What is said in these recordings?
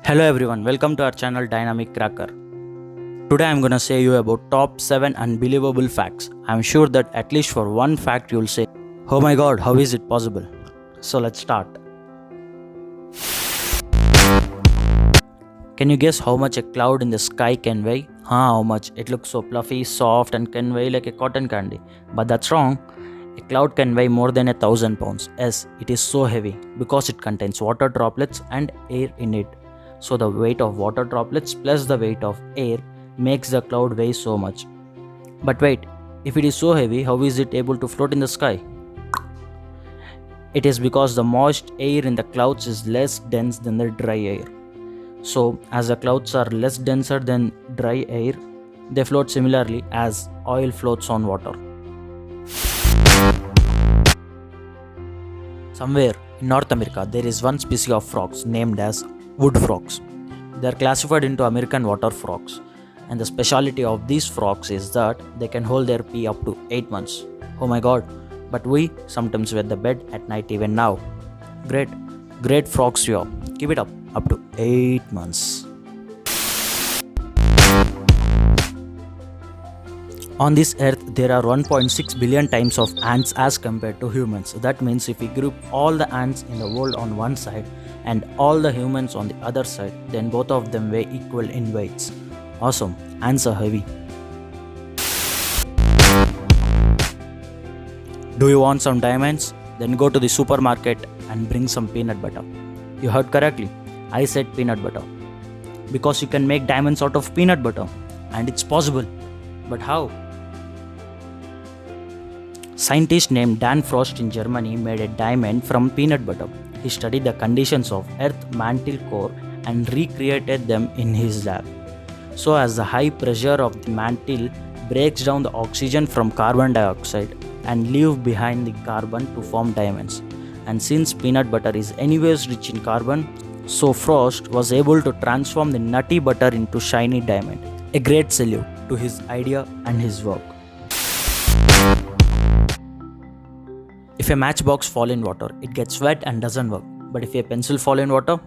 Hello everyone, welcome to our channel Dynamic Cracker. Today I'm gonna say you about top 7 unbelievable facts. I'm sure that at least for one fact you'll say, "Oh my god, how is it possible?" So let's start. Can you guess how much a cloud in the sky can weigh? How much? It looks so fluffy, soft, and can weigh like a cotton candy. But that's wrong. A cloud can weigh more than 1,000 pounds. Yes, it is so heavy because it contains water droplets and air in it. So the weight of water droplets plus the weight of air makes the cloud weigh so much. But wait, if it is so heavy, how is it able to float in the sky? It is because the moist air in the clouds is less dense than the dry air. So as the clouds are less denser than dry air, they float similarly as oil floats on water. Somewhere in North America, there is one species of frogs named as wood frogs. They are classified into American water frogs, and the speciality of these frogs is that they can hold their pee up to 8 months. Oh my god, but we sometimes wet the bed at night even now. Great frogs you are. Keep it up to 8 months. On this earth, there are 1.6 billion times of ants as compared to humans. That means if we group all the ants in the world on one side and all the humans on the other side, then both of them weigh equal in weights. Awesome, ants are heavy. Do you want some diamonds? Then go to the supermarket and bring some peanut butter. You heard correctly. I said peanut butter. Because you can make diamonds out of peanut butter. And it's possible. But how? Scientist named Dan Frost in Germany made a diamond from peanut butter. He studied the conditions of Earth's mantle core and recreated them in his lab. So as the high pressure of the mantle breaks down the oxygen from carbon dioxide and leaves behind the carbon to form diamonds. And since peanut butter is anyways rich in carbon, so Frost was able to transform the nutty butter into shiny diamond. A great salute to his idea and his work. If a matchbox falls in water, it gets wet and doesn't work. But if a pencil falls in water,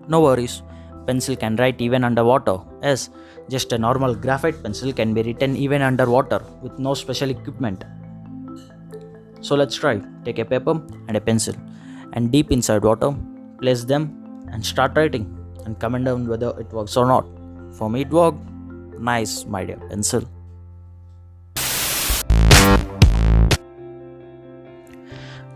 no worries. Pencil can write even underwater. Yes, just a normal graphite pencil can be written even underwater with no special equipment. So let's try. Take a paper and a pencil and deep inside water, place them and start writing and comment down whether it works or not. For me it worked. Nice, my dear pencil.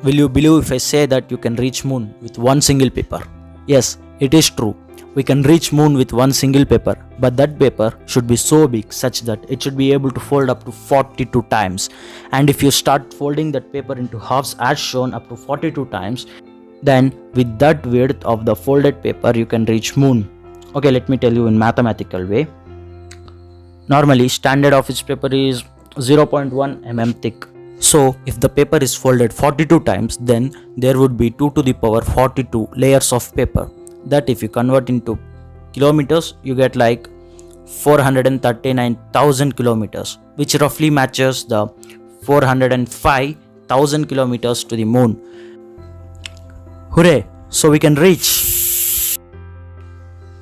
Will you believe if I say that you can reach moon with one single paper? Yes, it is true. We can reach moon with one single paper, but that paper should be so big such that it should be able to fold up to 42 times. And if you start folding that paper into halves as shown up to 42 times, then with that width of the folded paper you can reach moon. Okay, let me tell you in mathematical way. Normally, standard office paper is 0.1 mm thick. So, if the paper is folded 42 times, then there would be 2 to the power 42 layers of paper. That if you convert into kilometers, you get like 439,000 kilometers, which roughly matches the 405,000 kilometers to the moon. Hooray! So we can reach.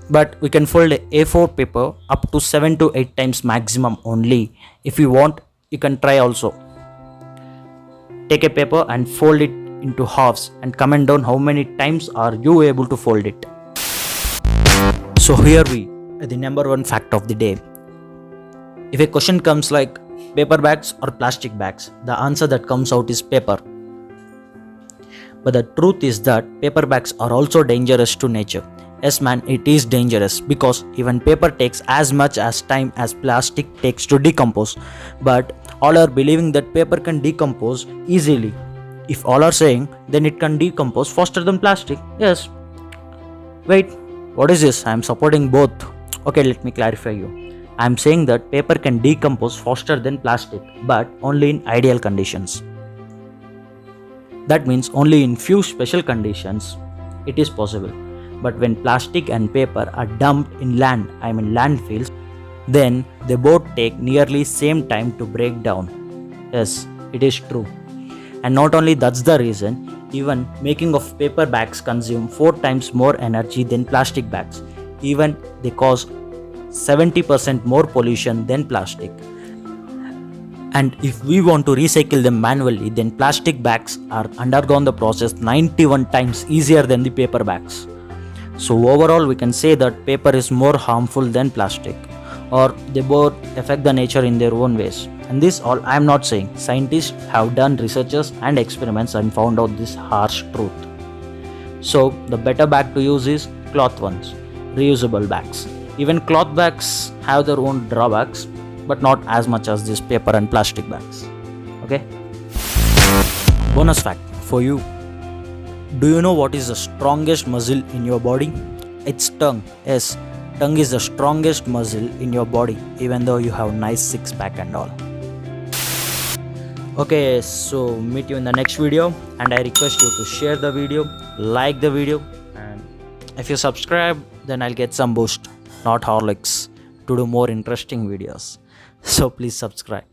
But we can fold a A4 paper up to 7 to 8 times maximum only. If you want, you can try also. Take a paper and fold it into halves and comment down how many times are you able to fold it. So here we are, the number one fact of the day. If a question comes like paper bags or plastic bags, the answer that comes out is paper. But the truth is that paper bags are also dangerous to nature. Yes man, it is dangerous because even paper takes as much as time as plastic takes to decompose. But all are believing that paper can decompose easily. If all are saying, then it can decompose faster than plastic. Yes. Wait, what is this? I am supporting both. Okay, let me clarify you. I am saying that paper can decompose faster than plastic, but only in ideal conditions. That means only in few special conditions it is possible. But when plastic and paper are dumped in landfills, then they both take nearly same time to break down. Yes, it is true. And not only that's the reason, even making of paper bags consume 4 times more energy than plastic bags. Even they cause 70% more pollution than plastic. And if we want to recycle them manually, then plastic bags are undergone the process 91 times easier than the paper bags. So overall we can say that paper is more harmful than plastic, or they both affect the nature in their own ways. And this all I am not saying. Scientists have done researches and experiments and found out this harsh truth. So the better bag to use is cloth ones, reusable bags. Even cloth bags have their own drawbacks, but not as much as these paper and plastic bags. Okay. Bonus fact for you. Do you know what is the strongest muscle in your body? It's tongue. Yes, tongue is the strongest muscle in your body, even though you have nice six pack and all. Okay, so meet you in the next video, and I request you to share the video, like the video, and if you subscribe, then I'll get some boost, not Horlicks, to do more interesting videos. So please subscribe.